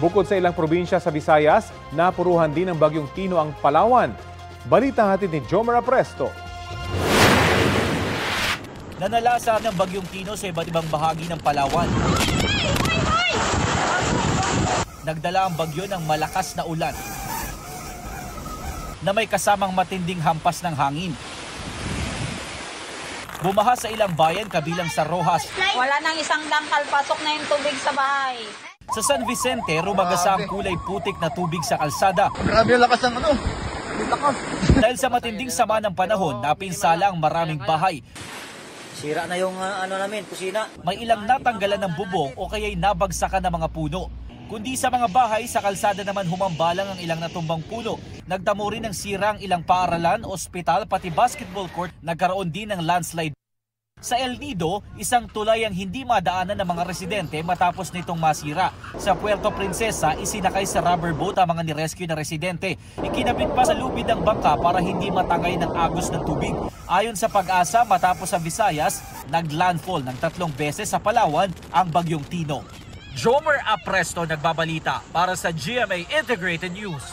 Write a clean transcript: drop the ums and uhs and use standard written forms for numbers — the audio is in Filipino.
Bukod sa ilang probinsya sa Visayas, napuruhan din ng bagyong Tino ang Palawan. Balita hatid ni Jomer Apresto. Nanalasa ng bagyong Tino sa iba't ibang bahagi ng Palawan. Nagdala ang bagyo ng malakas na ulan na may kasamang matinding hampas ng hangin. Bumaha sa ilang bayan kabilang sa Rojas. Wala nang isang dangkal, pasok na yung tubig sa bahay. Sa San Vicente, rumagasa ang kulay putik na tubig sa kalsada. Grabe ang lakas ng Dahil sa matinding sama ng panahon, napinsala ang maraming bahay. Sira na yung namin, kusina. May ilang natanggalan ng bubong o kaya'y nabagsakan ng mga puno. Kundi sa mga bahay, sa kalsada naman humambalang ang ilang natumbang puno. Nagdamo rin ng sira ang ilang paaralan, ospital, pati basketball court. Nagkaroon din ng landslide. Sa El Nido, isang tulay ang hindi madaanan ng mga residente matapos nitong masira. Sa Puerto Princesa, isinakay sa rubber boat ang mga nirescue na residente. Ikinabit pa sa lubid ng bangka para hindi matangay ng agos ng tubig. Ayon sa Pag-asa, matapos sa Visayas, naglandfall ng 3 beses sa Palawan ang bagyong Tino. Jomer Apresto nagbabalita para sa GMA Integrated News.